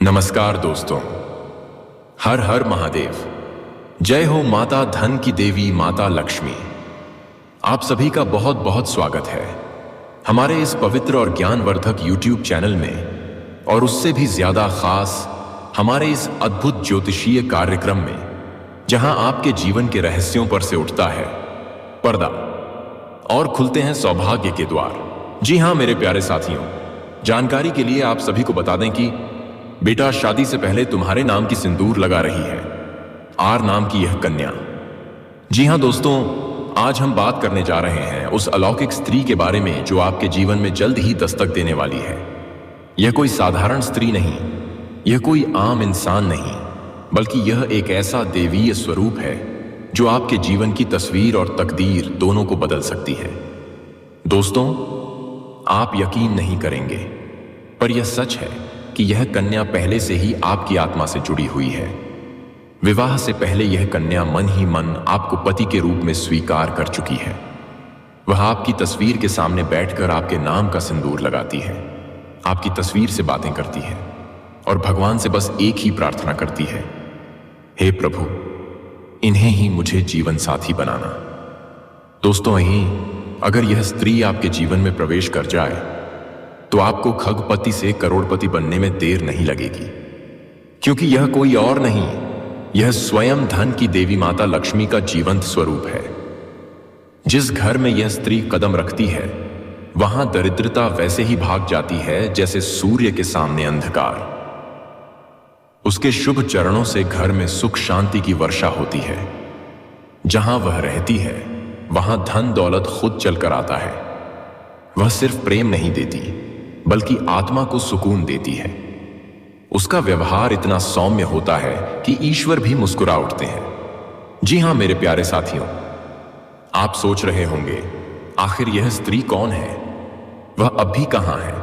नमस्कार दोस्तों। हर हर महादेव। जय हो माता धन की देवी माता लक्ष्मी। आप सभी का बहुत बहुत स्वागत है हमारे इस पवित्र और ज्ञानवर्धक YouTube चैनल में, और उससे भी ज्यादा खास हमारे इस अद्भुत ज्योतिषीय कार्यक्रम में, जहां आपके जीवन के रहस्यों पर से उठता है पर्दा और खुलते हैं सौभाग्य के द्वार। जी हां मेरे प्यारे साथियों, जानकारी के लिए आप सभी को बता दें कि बेटा, शादी से पहले तुम्हारे नाम की सिंदूर लगा रही है आर नाम की यह कन्या। जी हां दोस्तों, आज हम बात करने जा रहे हैं उस अलौकिक स्त्री के बारे में जो आपके जीवन में जल्द ही दस्तक देने वाली है। यह कोई साधारण स्त्री नहीं, यह कोई आम इंसान नहीं, बल्कि यह एक ऐसा देवीय स्वरूप है जो आपके जीवन की तस्वीर और तकदीर दोनों को बदल सकती है। दोस्तों, आप यकीन नहीं करेंगे, पर यह सच है कि यह कन्या पहले से ही आपकी आत्मा से जुड़ी हुई है। विवाह से पहले यह कन्या मन ही मन आपको पति के रूप में स्वीकार कर चुकी है। वह आपकी तस्वीर के सामने बैठकर आपके नाम का सिंदूर लगाती है, आपकी तस्वीर से बातें करती है और भगवान से बस एक ही प्रार्थना करती है, हे प्रभु, इन्हें ही मुझे जीवन साथी बनाना। दोस्तों, वहीं अगर यह स्त्री आपके जीवन में प्रवेश कर जाए तो आपको खगपति से करोड़पति बनने में देर नहीं लगेगी, क्योंकि यह कोई और नहीं, यह स्वयं धन की देवी माता लक्ष्मी का जीवंत स्वरूप है। जिस घर में यह स्त्री कदम रखती है, वहां दरिद्रता वैसे ही भाग जाती है जैसे सूर्य के सामने अंधकार। उसके शुभ चरणों से घर में सुख शांति की वर्षा होती है। जहां वह रहती है वहां धन दौलत खुद चलकर आता है। वह सिर्फ प्रेम नहीं देती, बल्कि आत्मा को सुकून देती है। उसका व्यवहार इतना सौम्य होता है कि ईश्वर भी मुस्कुरा उठते हैं। जी हां मेरे प्यारे साथियों, आप सोच रहे होंगे, आखिर यह स्त्री कौन है, वह अब भी कहां है,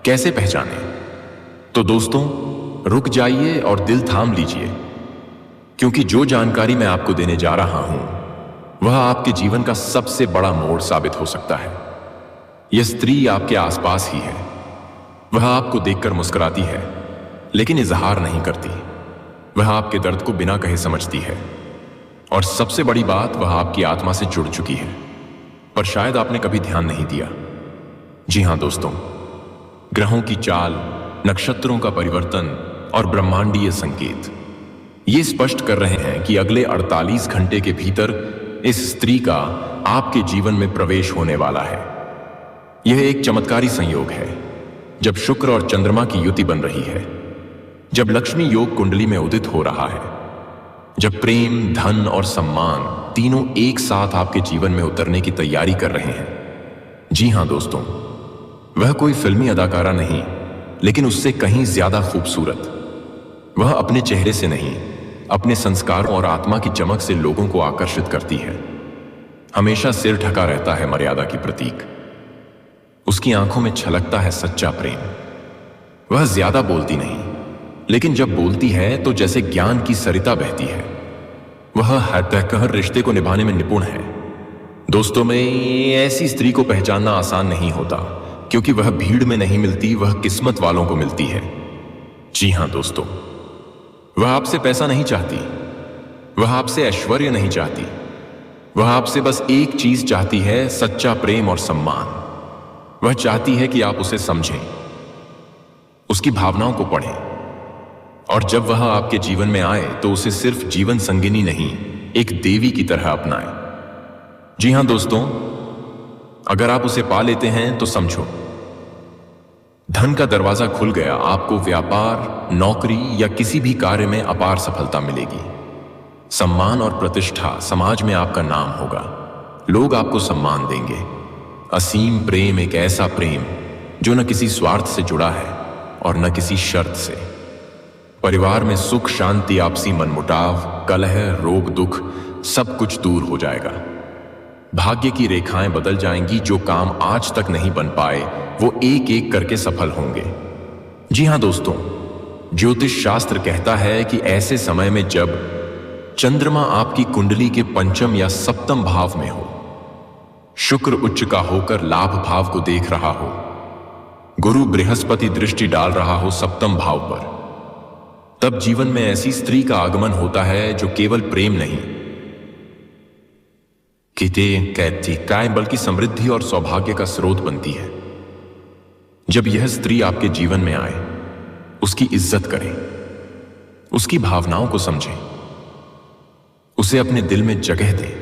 कैसे पहचाने? तो दोस्तों, रुक जाइए और दिल थाम लीजिए, क्योंकि जो जानकारी मैं आपको देने जा रहा हूं वह आपके जीवन का सबसे बड़ा मोड़ साबित हो सकता है। यह स्त्री आपके आसपास ही है। वह आपको देखकर मुस्कुराती है, लेकिन इजहार नहीं करती। वह आपके दर्द को बिना कहे समझती है, और सबसे बड़ी बात, वह आपकी आत्मा से जुड़ चुकी है, पर शायद आपने कभी ध्यान नहीं दिया। जी हां दोस्तों, ग्रहों की चाल, नक्षत्रों का परिवर्तन और ब्रह्मांडीय संकेत ये स्पष्ट कर रहे हैं कि अगले 48 घंटे के भीतर इस स्त्री का आपके जीवन में प्रवेश होने वाला है। यह एक चमत्कारी संयोग है, जब शुक्र और चंद्रमा की युति बन रही है, जब लक्ष्मी योग कुंडली में उदित हो रहा है, जब प्रेम, धन और सम्मान तीनों एक साथ आपके जीवन में उतरने की तैयारी कर रहे हैं। जी हां दोस्तों, वह कोई फिल्मी अदाकारा नहीं, लेकिन उससे कहीं ज्यादा खूबसूरत। वह अपने चेहरे से नहीं, अपने संस्कारों और आत्मा की चमक से लोगों को आकर्षित करती है। हमेशा सिर ढका रहता है मर्यादा की प्रतीक। उसकी आंखों में छलकता है सच्चा प्रेम। वह ज्यादा बोलती नहीं, लेकिन जब बोलती है तो जैसे ज्ञान की सरिता बहती है। वह हर तहकर रिश्ते को निभाने में निपुण है। दोस्तों, में ऐसी स्त्री को पहचानना आसान नहीं होता, क्योंकि वह भीड़ में नहीं मिलती, वह किस्मत वालों को मिलती है। जी हां दोस्तों, वह आपसे पैसा नहीं चाहती, वह आपसे ऐश्वर्य नहीं चाहती, वह आपसे बस एक चीज चाहती है, सच्चा प्रेम और सम्मान। वह चाहती है कि आप उसे समझें, उसकी भावनाओं को पढ़ें, और जब वह आपके जीवन में आए तो उसे सिर्फ जीवन संगिनी नहीं, एक देवी की तरह अपनाएं। जी हां दोस्तों, अगर आप उसे पा लेते हैं तो समझो, धन का दरवाजा खुल गया। आपको व्यापार, नौकरी या किसी भी कार्य में अपार सफलता मिलेगी। सम्मान और प्रतिष्ठा, समाज में आपका नाम होगा, लोग आपको सम्मान देंगे। असीम प्रेम, एक ऐसा प्रेम जो न किसी स्वार्थ से जुड़ा है और न किसी शर्त से। परिवार में सुख शांति, आपसी मनमुटाव, कलह, रोग दुख सब कुछ दूर हो जाएगा। भाग्य की रेखाएं बदल जाएंगी। जो काम आज तक नहीं बन पाए वो एक एक करके सफल होंगे। जी हां दोस्तों, ज्योतिष शास्त्र कहता है कि ऐसे समय में जब चंद्रमा आपकी कुंडली के पंचम या सप्तम भाव में हो, शुक्र उच्च का होकर लाभ भाव को देख रहा हो, गुरु बृहस्पति दृष्टि डाल रहा हो सप्तम भाव पर, तब जीवन में ऐसी स्त्री का आगमन होता है जो केवल प्रेम नहीं कहती बल्कि समृद्धि और सौभाग्य का स्रोत बनती है। जब यह स्त्री आपके जीवन में आए, उसकी इज्जत करें, उसकी भावनाओं को समझें, उसे अपने दिल में जगह दें,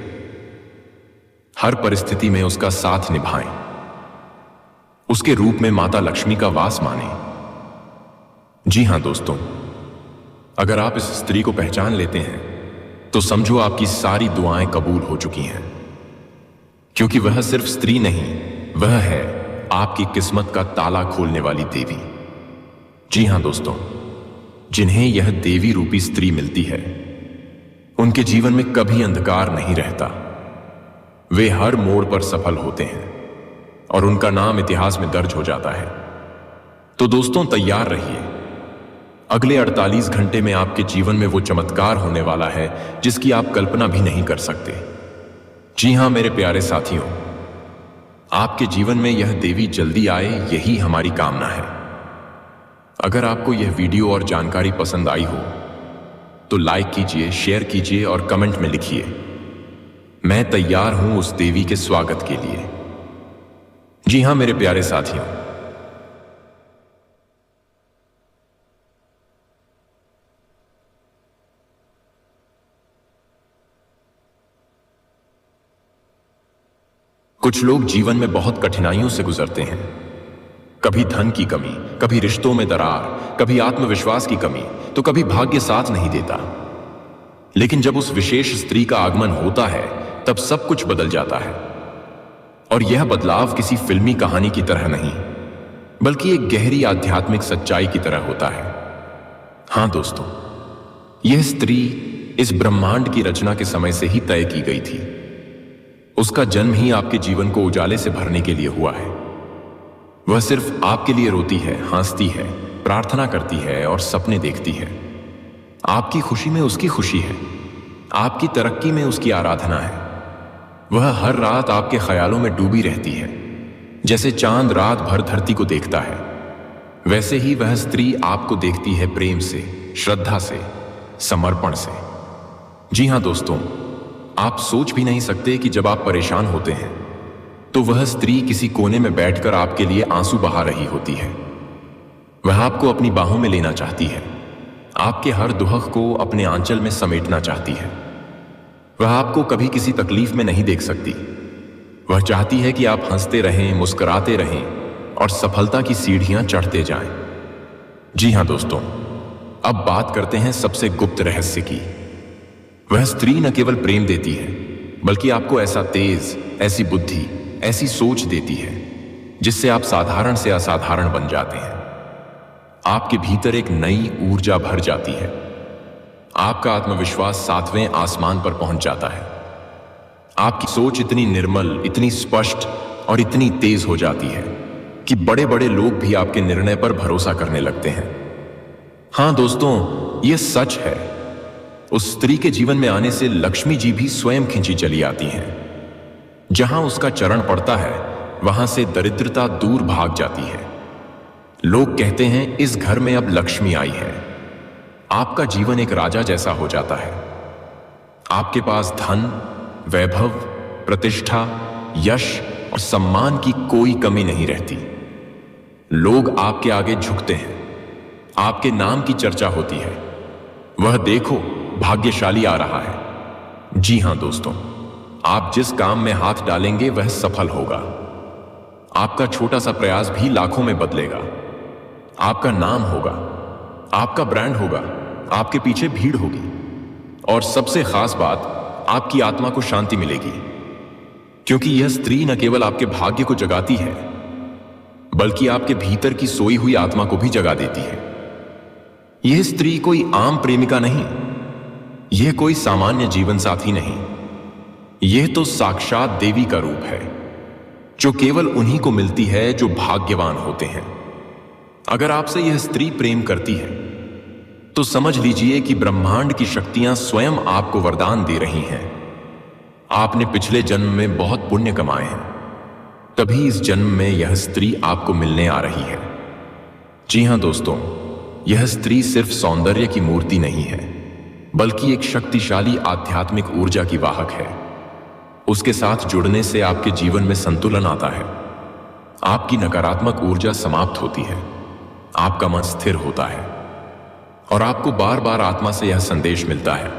हर परिस्थिति में उसका साथ निभाएं, उसके रूप में माता लक्ष्मी का वास मानें। जी हां दोस्तों, अगर आप इस स्त्री को पहचान लेते हैं तो समझो आपकी सारी दुआएं कबूल हो चुकी हैं, क्योंकि वह सिर्फ स्त्री नहीं, वह है आपकी किस्मत का ताला खोलने वाली देवी। जी हां दोस्तों, जिन्हें यह देवी रूपी स्त्री मिलती है, उनके जीवन में कभी अंधकार नहीं रहता। वे हर मोड़ पर सफल होते हैं और उनका नाम इतिहास में दर्ज हो जाता है। तो दोस्तों, तैयार रहिए। अगले 48 घंटे में आपके जीवन में वो चमत्कार होने वाला है जिसकी आप कल्पना भी नहीं कर सकते। जी हां मेरे प्यारे साथियों, आपके जीवन में यह देवी जल्दी आए, यही हमारी कामना है। अगर आपको यह वीडियो और जानकारी पसंद आई हो तो लाइक कीजिए, शेयर कीजिए और कमेंट में लिखिए, मैं तैयार हूं उस देवी के स्वागत के लिए। जी हां मेरे प्यारे साथियों, कुछ लोग जीवन में बहुत कठिनाइयों से गुजरते हैं। कभी धन की कमी, कभी रिश्तों में दरार, कभी आत्मविश्वास की कमी, तो कभी भाग्य साथ नहीं देता। लेकिन जब उस विशेष स्त्री का आगमन होता है तब सब कुछ बदल जाता है। और यह बदलाव किसी फिल्मी कहानी की तरह नहीं, बल्कि एक गहरी आध्यात्मिक सच्चाई की तरह होता है। हां दोस्तों, यह स्त्री इस ब्रह्मांड की रचना के समय से ही तय की गई थी। उसका जन्म ही आपके जीवन को उजाले से भरने के लिए हुआ है। वह सिर्फ आपके लिए रोती है, हंसती है, प्रार्थना करती है और सपने देखती है। आपकी खुशी में उसकी खुशी है, आपकी तरक्की में उसकी आराधना है। वह हर रात आपके ख्यालों में डूबी रहती है। जैसे चांद रात भर धरती को देखता है, वैसे ही वह स्त्री आपको देखती है, प्रेम से, श्रद्धा से, समर्पण से। जी हां दोस्तों, आप सोच भी नहीं सकते कि जब आप परेशान होते हैं तो वह स्त्री किसी कोने में बैठकर आपके लिए आंसू बहा रही होती है। वह आपको अपनी बाहों में लेना चाहती है, आपके हर दुख को अपने आंचल में समेटना चाहती है। वह आपको कभी किसी तकलीफ में नहीं देख सकती। वह चाहती है कि आप हंसते रहें, मुस्कुराते रहें और सफलता की सीढ़ियां चढ़ते जाएं। जी हां दोस्तों, अब बात करते हैं सबसे गुप्त रहस्य की। वह स्त्री न केवल प्रेम देती है, बल्कि आपको ऐसा तेज, ऐसी बुद्धि, ऐसी सोच देती है जिससे आप साधारण से असाधारण बन जाते हैं। आपके भीतर एक नई ऊर्जा भर जाती है। आपका आत्मविश्वास 7वें आसमान पर पहुंच जाता है। आपकी सोच इतनी निर्मल, इतनी स्पष्ट और इतनी तेज हो जाती है कि बड़े बड़े लोग भी आपके निर्णय पर भरोसा करने लगते हैं। हां दोस्तों, यह सच है। उस स्त्री के जीवन में आने से लक्ष्मी जी भी स्वयं खिंची चली आती हैं। जहां उसका चरण पड़ता है, वहां से दरिद्रता दूर भाग जाती है। लोग कहते हैं इस घर में अब लक्ष्मी आई है। आपका जीवन एक राजा जैसा हो जाता है। आपके पास धन, वैभव, प्रतिष्ठा, यश और सम्मान की कोई कमी नहीं रहती। लोग आपके आगे झुकते हैं, आपके नाम की चर्चा होती है। वह देखो, भाग्यशाली आ रहा है। जी हां दोस्तों, आप जिस काम में हाथ डालेंगे वह सफल होगा। आपका छोटा सा प्रयास भी लाखों में बदलेगा। आपका नाम होगा, आपका ब्रांड होगा, आपके पीछे भीड़ होगी और सबसे खास बात, आपकी आत्मा को शांति मिलेगी, क्योंकि यह स्त्री न केवल आपके भाग्य को जगाती है, बल्कि आपके भीतर की सोई हुई आत्मा को भी जगा देती है। यह स्त्री कोई आम प्रेमिका नहीं, यह कोई सामान्य जीवन साथी नहीं, यह तो साक्षात देवी का रूप है, जो केवल उन्हीं को मिलती है जो भाग्यवान होते हैं। अगर आपसे यह स्त्री प्रेम करती है तो समझ लीजिए कि ब्रह्मांड की शक्तियां स्वयं आपको वरदान दे रही हैं। आपने पिछले जन्म में बहुत पुण्य कमाए हैं, तभी इस जन्म में यह स्त्री आपको मिलने आ रही है। जी हां दोस्तों, यह स्त्री सिर्फ सौंदर्य की मूर्ति नहीं है, बल्कि एक शक्तिशाली आध्यात्मिक ऊर्जा की वाहक है। उसके साथ जुड़ने से आपके जीवन में संतुलन आता है, आपकी नकारात्मक ऊर्जा समाप्त होती है, आपका मन स्थिर होता है और आपको बार बार आत्मा से यह संदेश मिलता है,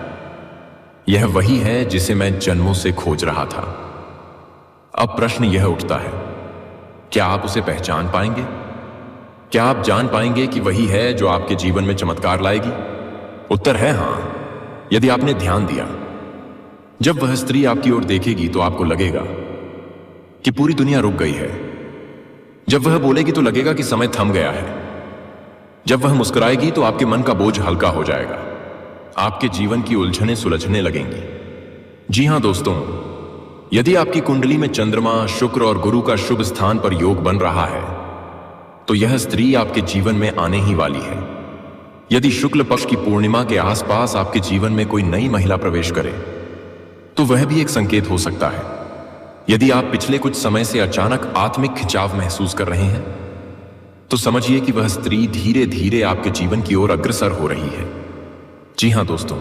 यह वही है जिसे मैं जन्मों से खोज रहा था। अब प्रश्न यह उठता है, क्या आप उसे पहचान पाएंगे? क्या आप जान पाएंगे कि वही है जो आपके जीवन में चमत्कार लाएगी? उत्तर है हां, यदि आपने ध्यान दिया। जब वह स्त्री आपकी ओर देखेगी तो आपको लगेगा कि पूरी दुनिया रुक गई है। जब वह बोलेगी तो लगेगा कि समय थम गया है। जब वह मुस्कुराएगी तो आपके मन का बोझ हल्का हो जाएगा, आपके जीवन की उलझनें सुलझने लगेंगी। जी हां दोस्तों, यदि आपकी कुंडली में चंद्रमा, शुक्र और गुरु का शुभ स्थान पर योग बन रहा है तो यह स्त्री आपके जीवन में आने ही वाली है। यदि शुक्ल पक्ष की पूर्णिमा के आसपास आपके जीवन में कोई नई महिला प्रवेश करे तो वह भी एक संकेत हो सकता है। यदि आप पिछले कुछ समय से अचानक आत्मिक खिंचाव महसूस कर रहे हैं तो समझिए कि वह स्त्री धीरे धीरे आपके जीवन की ओर अग्रसर हो रही है। जी हां दोस्तों,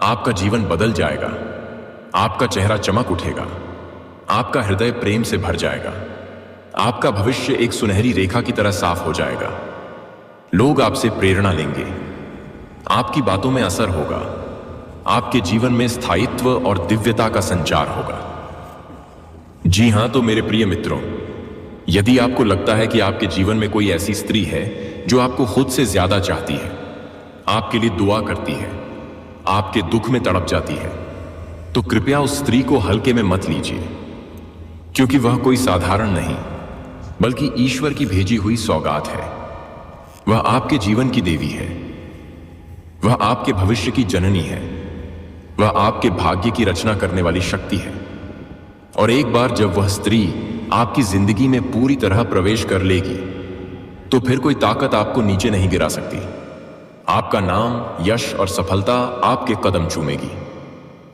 आपका जीवन बदल जाएगा, आपका चेहरा चमक उठेगा, आपका हृदय प्रेम से भर जाएगा, आपका भविष्य एक सुनहरी रेखा की तरह साफ हो जाएगा। लोग आपसे प्रेरणा लेंगे, आपकी बातों में असर होगा, आपके जीवन में स्थायित्व और दिव्यता का संचार होगा। जी हां, तो मेरे प्रिय मित्रों, यदि आपको लगता है कि आपके जीवन में कोई ऐसी स्त्री है जो आपको खुद से ज्यादा चाहती है, आपके लिए दुआ करती है, आपके दुख में तड़प जाती है, तो कृपया उस स्त्री को हल्के में मत लीजिए, क्योंकि वह कोई साधारण नहीं बल्कि ईश्वर की भेजी हुई सौगात है। वह आपके जीवन की देवी है, वह आपके भविष्य की जननी है, वह आपके भाग्य की रचना करने वाली शक्ति है। और एक बार जब वह स्त्री आपकी जिंदगी में पूरी तरह प्रवेश कर लेगी तो फिर कोई ताकत आपको नीचे नहीं गिरा सकती। आपका नाम, यश और सफलता आपके कदम चूमेगी।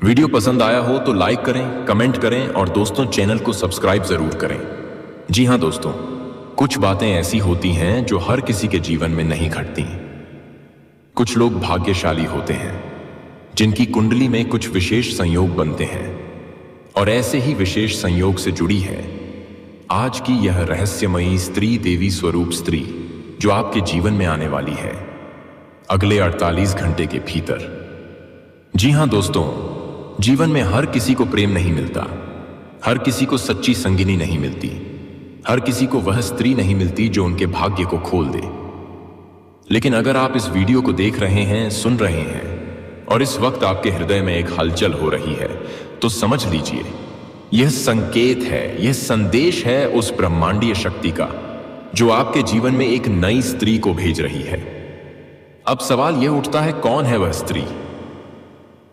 वीडियो पसंद आया हो तो लाइक करें, कमेंट करें और दोस्तों चैनल को सब्सक्राइब जरूर करें। जी हां दोस्तों, कुछ बातें ऐसी होती हैं जो हर किसी के जीवन में नहीं घटती। कुछ लोग भाग्यशाली होते हैं जिनकी कुंडली में कुछ विशेष संयोग बनते हैं और ऐसे ही विशेष संयोग से जुड़ी है आज की यह रहस्यमयी स्त्री देवी स्वरूप स्त्री जो आपके जीवन में आने वाली है अगले 48 घंटे के भीतर। जी हां दोस्तों, जीवन में हर किसी को प्रेम नहीं मिलता, हर किसी को सच्ची संगिनी नहीं मिलती, हर किसी को वह स्त्री नहीं मिलती जो उनके भाग्य को खोल दे। लेकिन अगर आप इस वीडियो को देख रहे हैं, सुन रहे हैं और इस वक्त आपके हृदय में एक हलचल हो रही है तो समझ लीजिए यह संकेत है, यह संदेश है उस ब्रह्मांडीय शक्ति का जो आपके जीवन में एक नई स्त्री को भेज रही है। अब सवाल यह उठता है, कौन है वह स्त्री?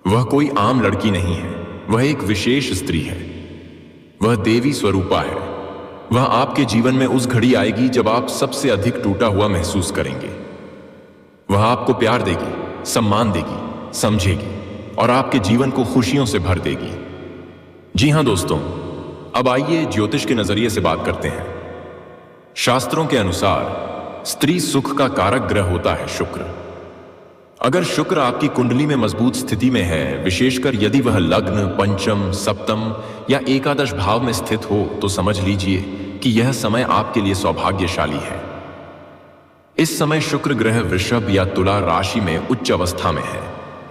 वह कोई आम लड़की नहीं है, वह एक विशेष स्त्री है। वह देवी स्वरूपा है। वह आपके जीवन में उस घड़ी आएगी जब आप सबसे अधिक टूटा हुआ महसूस करेंगे। वह आपको प्यार देगी, सम्मान देगी, समझेगी और आपके जीवन को खुशियों से भर देगी। जी हां दोस्तों, अब आइए ज्योतिष के नजरिए से बात करते हैं। शास्त्रों के अनुसार स्त्री सुख का कारक ग्रह होता है शुक्र। अगर शुक्र आपकी कुंडली में मजबूत स्थिति में है, विशेषकर यदि वह लग्न, पंचम, सप्तम या एकादश भाव में स्थित हो, तो समझ लीजिए कि यह समय आपके लिए सौभाग्यशाली है। इस समय शुक्र ग्रह वृषभ या तुला राशि में उच्च अवस्था में है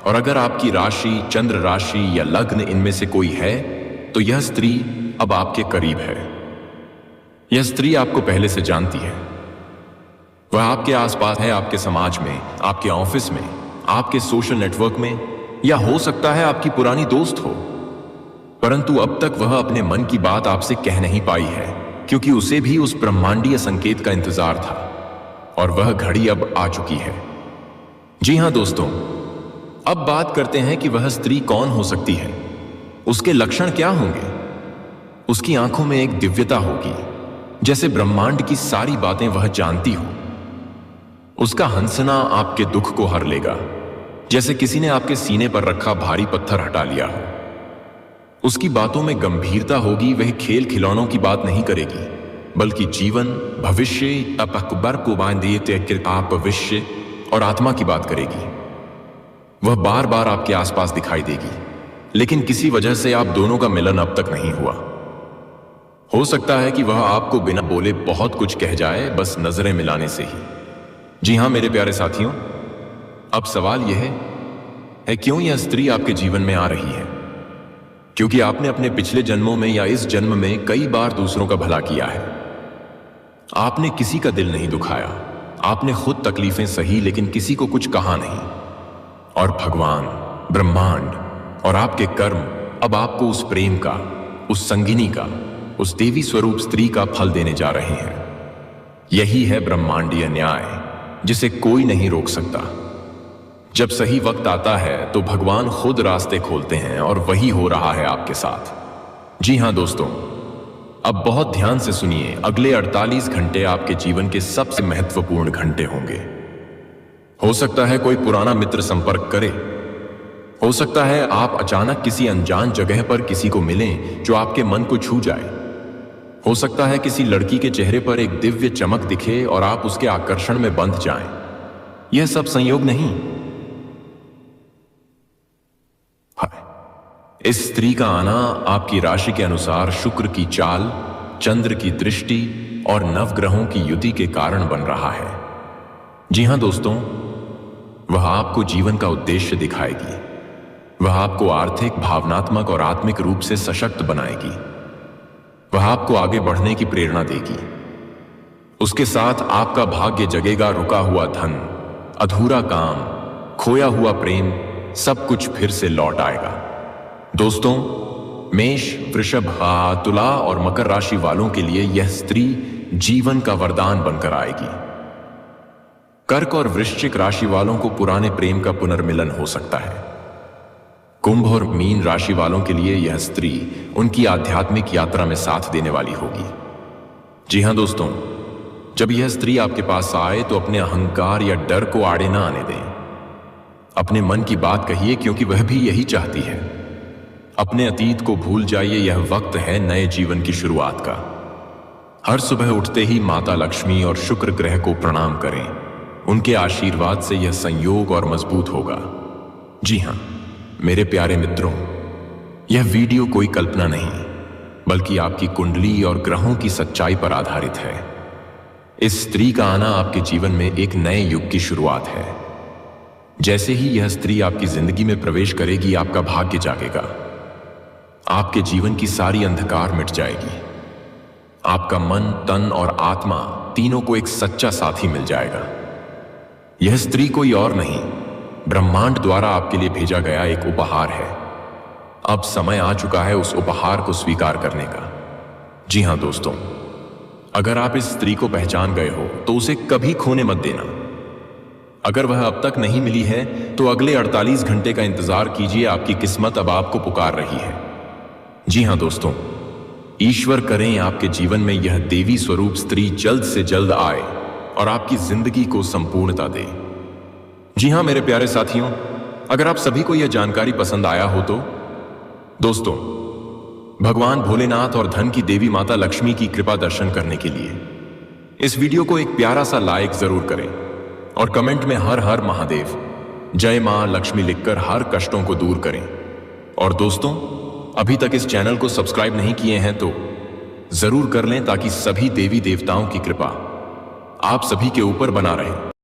और अगर आपकी राशि, चंद्र राशि या लग्न इनमें से कोई है तो यह स्त्री अब आपके करीब है। यह स्त्री आपको पहले से जानती है। वह आपके आसपास है, आपके समाज में, आपके ऑफिस में, आपके सोशल नेटवर्क में, या हो सकता है आपकी पुरानी दोस्त हो। परंतु अब तक वह अपने मन की बात आपसे कह नहीं पाई है क्योंकि उसे भी उस ब्रह्मांडीय संकेत का इंतजार था और वह घड़ी अब आ चुकी है। जी हां दोस्तों, अब बात करते हैं कि वह स्त्री कौन हो सकती है। उसके लक्षण क्या होंगे? उसकी आंखों में एक दिव्यता होगी, जैसे ब्रह्मांड की सारी बातें वह जानती हो। उसका हंसना आपके दुख को हर लेगा, जैसे किसी ने आपके सीने पर रखा भारी पत्थर हटा लिया हो। उसकी बातों में गंभीरता होगी, वह खेल खिलौनों की बात नहीं करेगी, बल्कि जीवन, भविष्य, आप भविष्य और आत्मा की बात करेगी। वह बार बार आपके आसपास दिखाई देगी, लेकिन किसी वजह से आप दोनों का मिलन अब तक नहीं हुआ। हो सकता है कि वह आपको बिना बोले बहुत कुछ कह जाए, बस नजरें मिलाने से ही। जी हां मेरे प्यारे साथियों, अब सवाल यह है क्यों यह स्त्री आपके जीवन में आ रही है? क्योंकि आपने अपने पिछले जन्मों में या इस जन्म में कई बार दूसरों का भला किया है। आपने किसी का दिल नहीं दुखाया, आपने खुद तकलीफें सही, लेकिन किसी को कुछ कहा नहीं। और भगवान, ब्रह्मांड और आपके कर्म अब आपको उस प्रेम का, उस संगिनी का, उस देवी स्वरूप स्त्री का फल देने जा रहे हैं। यही है ब्रह्मांडीय न्याय, जिसे कोई नहीं रोक सकता। जब सही वक्त आता है तो भगवान खुद रास्ते खोलते हैं, और वही हो रहा है आपके साथ। जी हां दोस्तों, अब बहुत ध्यान से सुनिए। अगले 48 घंटे आपके जीवन के सबसे महत्वपूर्ण घंटे होंगे। हो सकता है कोई पुराना मित्र संपर्क करे, हो सकता है आप अचानक किसी अनजान जगह पर किसी को मिलें जो आपके मन को छू जाए, हो सकता है किसी लड़की के चेहरे पर एक दिव्य चमक दिखे और आप उसके आकर्षण में बंध जाएं। यह सब संयोग नहीं। इस स्त्री का आना आपकी राशि के अनुसार शुक्र की चाल, चंद्र की दृष्टि और नवग्रहों की युति के कारण बन रहा है। जी हां दोस्तों, वह आपको जीवन का उद्देश्य दिखाएगी। वह आपको आर्थिक, भावनात्मक और आत्मिक रूप से सशक्त बनाएगी। वह आपको आगे बढ़ने की प्रेरणा देगी। उसके साथ आपका भाग्य जगेगा। रुका हुआ धन, अधूरा काम, खोया हुआ प्रेम, सब कुछ फिर से लौट आएगा। दोस्तों, मेष, वृषभ, तुला और मकर राशि वालों के लिए यह स्त्री जीवन का वरदान बनकर आएगी। कर्क और वृश्चिक राशि वालों को पुराने प्रेम का पुनर्मिलन हो सकता है। कुंभ और मीन राशि वालों के लिए यह स्त्री उनकी आध्यात्मिक यात्रा में साथ देने वाली होगी। जी हां दोस्तों, जब यह स्त्री आपके पास आए तो अपने अहंकार या डर को आड़े ना आने दें। अपने मन की बात कहिए, क्योंकि वह भी यही चाहती है। अपने अतीत को भूल जाइए, यह वक्त है नए जीवन की शुरुआत का। हर सुबह उठते ही माता लक्ष्मी और शुक्र ग्रह को प्रणाम करें। उनके आशीर्वाद से यह संयोग और मजबूत होगा। जी हां मेरे प्यारे मित्रों, यह वीडियो कोई कल्पना नहीं, बल्कि आपकी कुंडली और ग्रहों की सच्चाई पर आधारित है। इस स्त्री का आना आपके जीवन में एक नए युग की शुरुआत है। जैसे ही यह स्त्री आपकी जिंदगी में प्रवेश करेगी, आपका भाग्य जागेगा। आपके जीवन की सारी अंधकार मिट जाएगी। आपका मन, तन और आत्मा तीनों को एक सच्चा साथी मिल जाएगा। यह स्त्री कोई और नहीं, ब्रह्मांड द्वारा आपके लिए भेजा गया एक उपहार है। अब समय आ चुका है उस उपहार को स्वीकार करने का। जी हां दोस्तों, अगर आप इस स्त्री को पहचान गए हो तो उसे कभी खोने मत देना। अगर वह अब तक नहीं मिली है तो अगले 48 घंटे का इंतजार कीजिए। आपकी किस्मत अब आपको पुकार रही है। जी हां दोस्तों, ईश्वर करें आपके जीवन में यह देवी स्वरूप स्त्री जल्द से जल्द आए और आपकी जिंदगी को संपूर्णता दे। जी हां मेरे प्यारे साथियों, अगर आप सभी को यह जानकारी पसंद आया हो तो दोस्तों, भगवान भोलेनाथ और धन की देवी माता लक्ष्मी की कृपा दर्शन करने के लिए इस वीडियो को एक प्यारा सा लाइक जरूर करें और कमेंट में हर हर महादेव, जय मां लक्ष्मी लिखकर हर कष्टों को दूर करें। और दोस्तों, अभी तक इस चैनल को सब्सक्राइब नहीं किए हैं तो जरूर कर लें, ताकि सभी देवी देवताओं की कृपा आप सभी के ऊपर बना रहे।